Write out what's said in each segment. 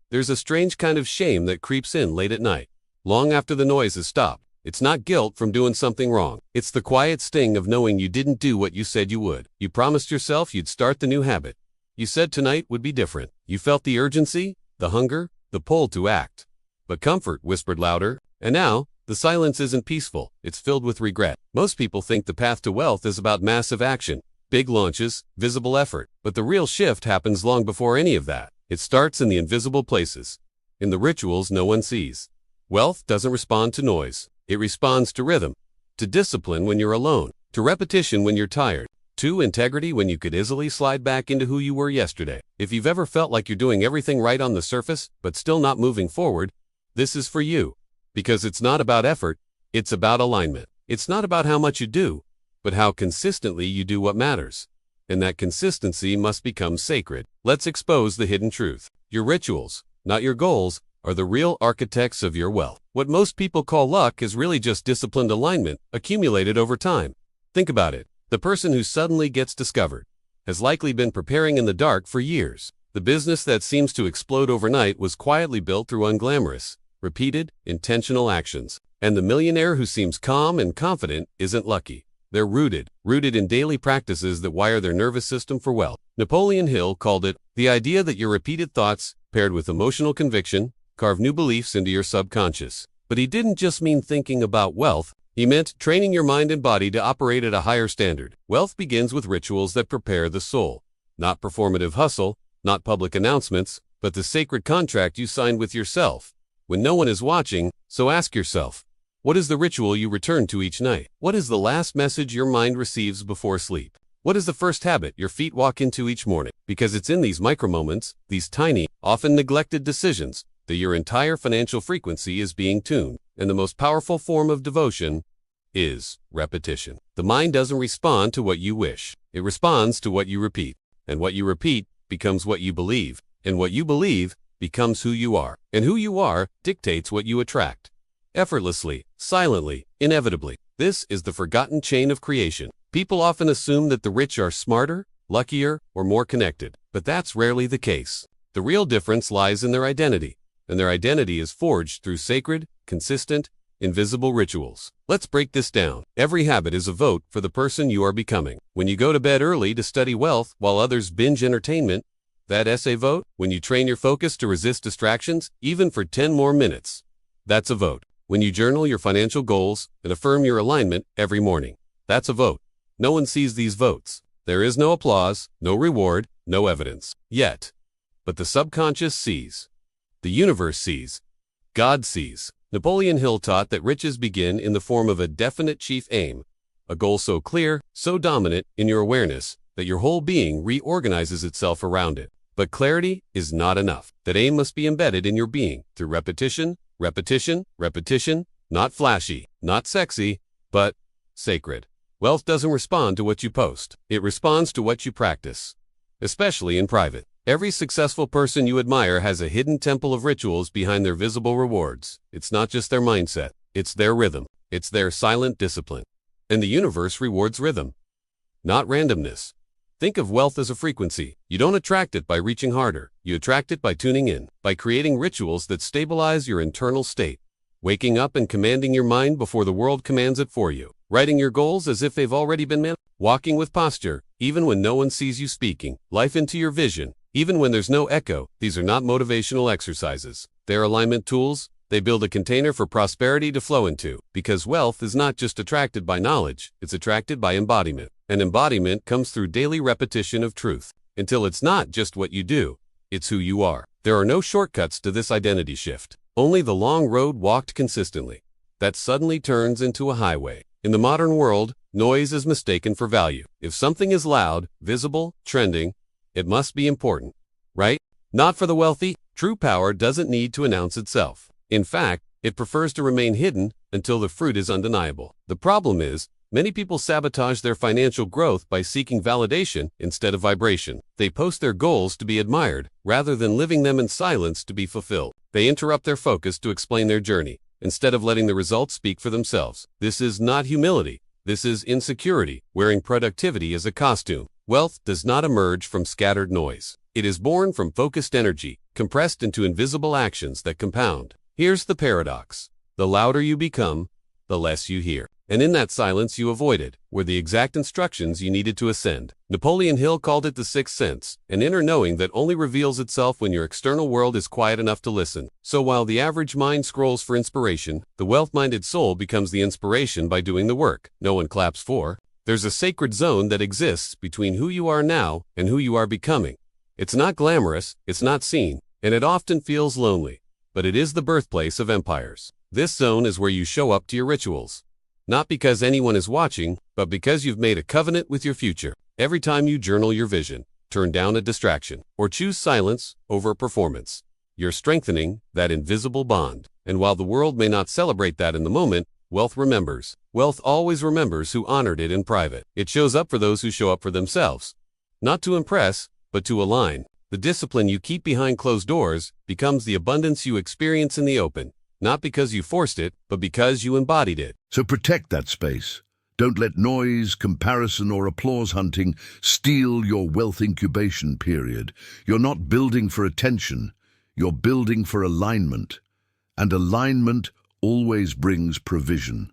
There's a strange kind of shame that creeps in late at night, long after the noise has stopped. It's not guilt from doing something wrong. It's the quiet sting of knowing you didn't do what you said you would. You promised yourself you'd start the new habit. You said tonight would be different. You felt the urgency, the hunger, the pull to act. But comfort whispered louder, and now, the silence isn't peaceful, it's filled with regret. Most people think the path to wealth is about massive action, big launches, visible effort. But the real shift happens long before any of that. It starts in the invisible places, in the rituals no one sees. Wealth doesn't respond to noise. It responds to rhythm, to discipline when you're alone, to repetition when you're tired, to integrity when you could easily slide back into who you were yesterday. If you've ever felt like you're doing everything right on the surface, but still not moving forward, this is for you. Because it's not about effort, it's about alignment. It's not about how much you do, but how consistently you do what matters. And that consistency must become sacred. Let's expose the hidden truth. Your rituals, not your goals, are the real architects of your wealth. What most people call luck is really just disciplined alignment, accumulated over time. Think about it. The person who suddenly gets discovered has likely been preparing in the dark for years. The business that seems to explode overnight was quietly built through unglamorous, repeated, intentional actions. And the millionaire who seems calm and confident isn't lucky. They're rooted in daily practices that wire their nervous system for wealth. Napoleon Hill called it the idea that your repeated thoughts, paired with emotional conviction, carve new beliefs into your subconscious. But he didn't just mean thinking about wealth. He meant training your mind and body to operate at a higher standard. Wealth begins with rituals that prepare the soul. Not performative hustle, not public announcements, but the sacred contract you signed with yourself when no one is watching. So ask yourself, what is the ritual you return to each night? What is the last message your mind receives before sleep? What is the first habit your feet walk into each morning? Because it's in these micromoments, these tiny, often neglected decisions, that your entire financial frequency is being tuned. And the most powerful form of devotion is repetition. The mind doesn't respond to what you wish. It responds to what you repeat. And what you repeat becomes what you believe. And what you believe becomes who you are. And who you are dictates what you attract. Effortlessly, silently, inevitably. This is the forgotten chain of creation. People often assume that the rich are smarter, luckier, or more connected. But that's rarely the case. The real difference lies in their identity. And their identity is forged through sacred, consistent, invisible rituals. Let's break this down. Every habit is a vote for the person you are becoming. When you go to bed early to study wealth while others binge entertainment, that essay vote. When you train your focus to resist distractions, even for 10 more minutes, that's a vote. When you journal your financial goals and affirm your alignment every morning, that's a vote. No one sees these votes. There is no applause, no reward, no evidence. Yet, but the subconscious sees. The universe sees. God sees. Napoleon Hill taught that riches begin in the form of a definite chief aim, a goal so clear, so dominant in your awareness, that your whole being reorganizes itself around it. But clarity is not enough. That aim must be embedded in your being through repetition, repetition, repetition, not flashy, not sexy, but sacred. Wealth doesn't respond to what you post. It responds to what you practice, especially in private. Every successful person you admire has a hidden temple of rituals behind their visible rewards. It's not just their mindset. It's their rhythm. It's their silent discipline. And the universe rewards rhythm, not randomness. Think of wealth as a frequency. You don't attract it by reaching harder. You attract it by tuning in, by creating rituals that stabilize your internal state. Waking up and commanding your mind before the world commands it for you. Writing your goals as if they've already been met. Walking with posture, even when no one sees you speaking. Life into your vision, even when there's no echo. These are not motivational exercises. They're alignment tools. They build a container for prosperity to flow into. Because wealth is not just attracted by knowledge, it's attracted by embodiment. And embodiment comes through daily repetition of truth. Until it's not just what you do, it's who you are. There are no shortcuts to this identity shift. Only the long road walked consistently. That suddenly turns into a highway. In the modern world, noise is mistaken for value. If something is loud, visible, trending, it must be important, right? Not for the wealthy. True power doesn't need to announce itself. In fact, it prefers to remain hidden until the fruit is undeniable. The problem is, many people sabotage their financial growth by seeking validation instead of vibration. They post their goals to be admired, rather than living them in silence to be fulfilled. They interrupt their focus to explain their journey, instead of letting the results speak for themselves. This is not humility. This is insecurity, wearing productivity as a costume. Wealth does not emerge from scattered noise. It is born from focused energy, compressed into invisible actions that compound. Here's the paradox. The louder you become, the less you hear. And in that silence you avoided were the exact instructions you needed to ascend. Napoleon Hill called it the sixth sense, an inner knowing that only reveals itself when your external world is quiet enough to listen. So while the average mind scrolls for inspiration, the wealth-minded soul becomes the inspiration by doing the work no one claps for. There's a sacred zone that exists between who you are now and who you are becoming. It's not glamorous, it's not seen, and it often feels lonely, but it is the birthplace of empires. This zone is where you show up to your rituals. Not because anyone is watching, but because you've made a covenant with your future. Every time you journal your vision, turn down a distraction, or choose silence over performance, you're strengthening that invisible bond. And while the world may not celebrate that in the moment, wealth remembers. Wealth always remembers who honored it in private. It shows up for those who show up for themselves. Not to impress, but to align. The discipline you keep behind closed doors becomes the abundance you experience in the open. Not because you forced it, but because you embodied it. So protect that space. Don't let noise, comparison, or applause hunting steal your wealth incubation period. You're not building for attention. You're building for alignment. And alignment always brings provision.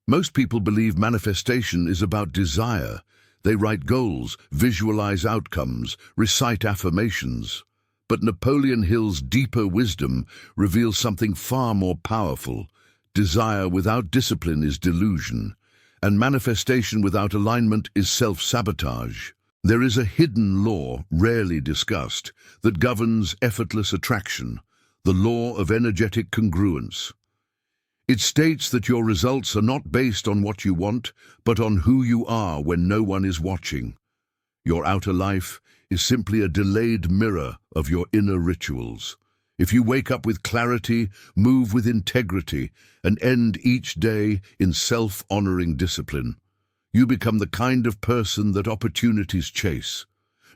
Most people believe manifestation is about desire. They write goals, visualize outcomes, recite affirmations. But Napoleon Hill's deeper wisdom reveals something far more powerful. Desire without discipline is delusion, and manifestation without alignment is self-sabotage. There is a hidden law, rarely discussed, that governs effortless attraction, the law of energetic congruence. It states that your results are not based on what you want, but on who you are when no one is watching. Your outer life is simply a delayed mirror of your inner rituals. If you wake up with clarity, move with integrity, and end each day in self-honoring discipline, you become the kind of person that opportunities chase,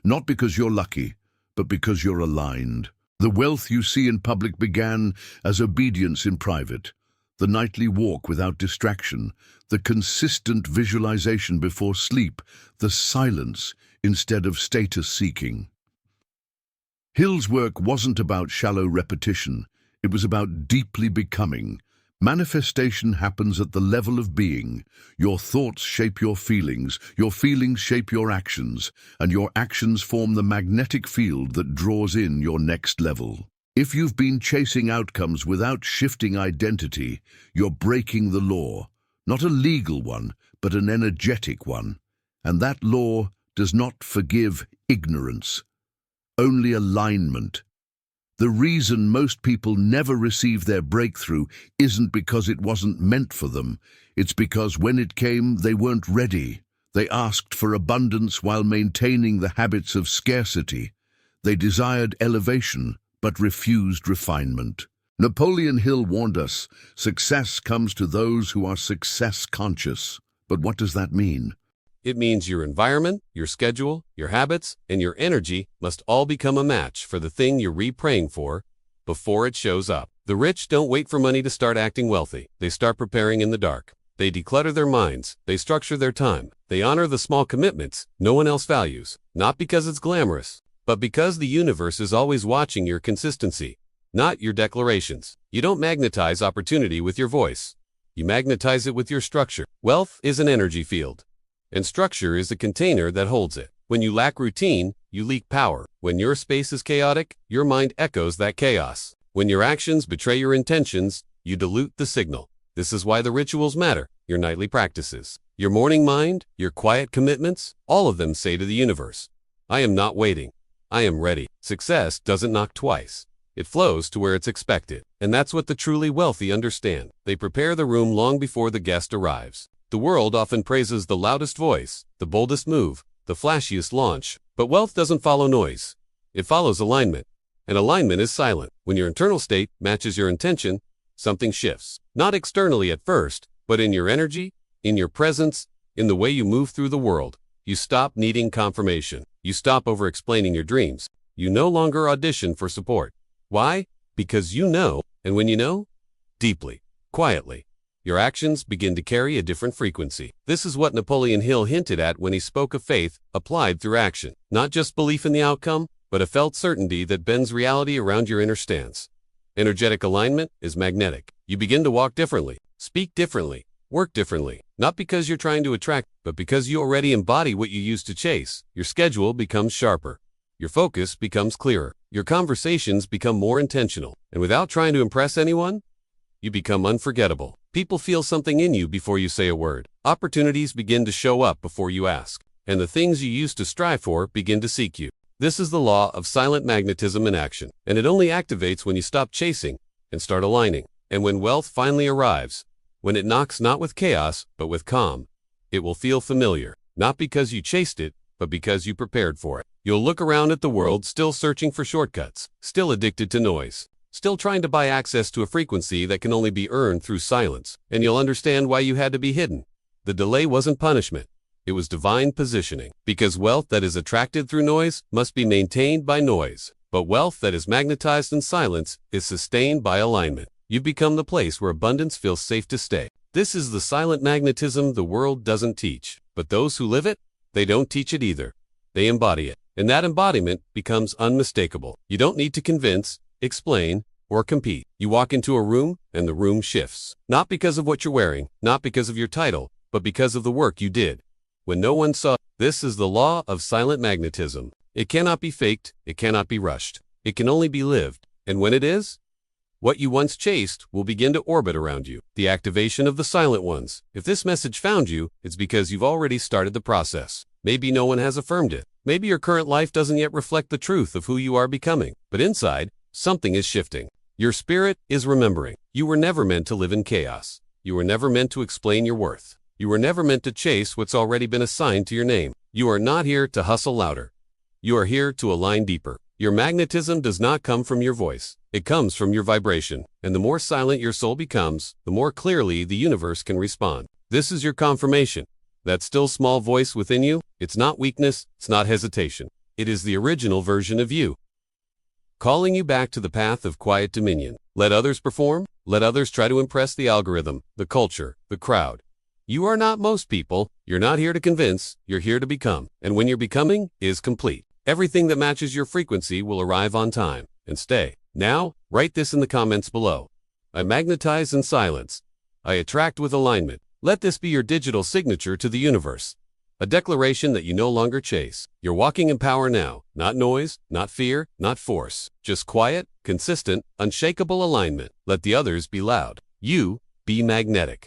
not because you're lucky, but because you're aligned. The wealth you see in public began as obedience in private, the nightly walk without distraction, the consistent visualization before sleep, the silence instead of status-seeking. Hill's work wasn't about shallow repetition, it was about deeply becoming. Manifestation happens at the level of being. Your thoughts shape your feelings shape your actions, and your actions form the magnetic field that draws in your next level. If you've been chasing outcomes without shifting identity, you're breaking the law, not a legal one, but an energetic one. And that law does not forgive ignorance, only alignment. The reason most people never receive their breakthrough isn't because it wasn't meant for them. It's because when it came, they weren't ready. They asked for abundance while maintaining the habits of scarcity. They desired elevation, but refused refinement. Napoleon Hill warned us, success comes to those who are success conscious. But what does that mean? It means your environment, your schedule, your habits, and your energy must all become a match for the thing you're praying for before it shows up. The rich don't wait for money to start acting wealthy. They start preparing in the dark. They declutter their minds. They structure their time. They honor the small commitments no one else values, not because it's glamorous, but because the universe is always watching your consistency, not your declarations. You don't magnetize opportunity with your voice. You magnetize it with your structure. Wealth is an energy field, and structure is the container that holds it. When you lack routine, you leak power. When your space is chaotic, your mind echoes that chaos. When your actions betray your intentions, you dilute the signal. This is why the rituals matter. Your nightly practices, your morning mind, your quiet commitments, all of them say to the universe, I am not waiting. I am ready. Success doesn't knock twice. It flows to where it's expected. And that's what the truly wealthy understand. They prepare the room long before the guest arrives. The world often praises the loudest voice, the boldest move, the flashiest launch. But wealth doesn't follow noise. It follows alignment. And alignment is silent. When your internal state matches your intention, something shifts. Not externally at first, but in your energy, in your presence, in the way you move through the world. You stop needing confirmation. You stop over-explaining your dreams. You no longer audition for support. Why? Because you know, and when you know, deeply, quietly, your actions begin to carry a different frequency. This is what Napoleon Hill hinted at when he spoke of faith applied through action. Not just belief in the outcome, but a felt certainty that bends reality around your inner stance. Energetic alignment is magnetic. You begin to walk differently, speak differently, work differently, not because you're trying to attract, but because you already embody what you used to chase. Your schedule becomes sharper. Your focus becomes clearer. Your conversations become more intentional. And without trying to impress anyone, you become unforgettable. People feel something in you before you say a word. Opportunities begin to show up before you ask. And the things you used to strive for begin to seek you. This is the law of silent magnetism in action. And it only activates when you stop chasing and start aligning. And when wealth finally arrives, when it knocks not with chaos, but with calm, it will feel familiar. Not because you chased it, but because you prepared for it. You'll look around at the world still searching for shortcuts, still addicted to noise, still trying to buy access to a frequency that can only be earned through silence. And you'll understand why you had to be hidden. The delay wasn't punishment. It was divine positioning. Because wealth that is attracted through noise must be maintained by noise. But wealth that is magnetized in silence is sustained by alignment. You've become the place where abundance feels safe to stay. This is the silent magnetism the world doesn't teach. But those who live it, they don't teach it either. They embody it. And that embodiment becomes unmistakable. You don't need to convince, explain, or compete. You walk into a room and the room shifts. Not because of what you're wearing, not because of your title, but because of the work you did. When no one saw, this is the law of silent magnetism. It cannot be faked, it cannot be rushed. It can only be lived. And when it is, what you once chased will begin to orbit around you. The activation of the silent ones. If this message found you, it's because you've already started the process. Maybe no one has affirmed it. Maybe your current life doesn't yet reflect the truth of who you are becoming. But inside, something is shifting. Your spirit is remembering. You were never meant to live in chaos. You were never meant to explain your worth. You were never meant to chase what's already been assigned to your name. You are not here to hustle louder. You are here to align deeper. Your magnetism does not come from your voice. It comes from your vibration. And the more silent your soul becomes, the more clearly the universe can respond. This is your confirmation. That still small voice within you, it's not weakness, it's not hesitation. It is the original version of you, calling you back to the path of quiet dominion. Let others perform. Let others try to impress the algorithm, the culture, the crowd. You are not most people. You're not here to convince. You're here to become. And when your becoming is complete, everything that matches your frequency will arrive on time and stay. Now, write this in the comments below. I magnetize in silence. I attract with alignment. Let this be your digital signature to the universe. A declaration that you no longer chase. You're walking in power now. Not noise, not fear, not force. Just quiet, consistent, unshakable alignment. Let the others be loud. You be magnetic.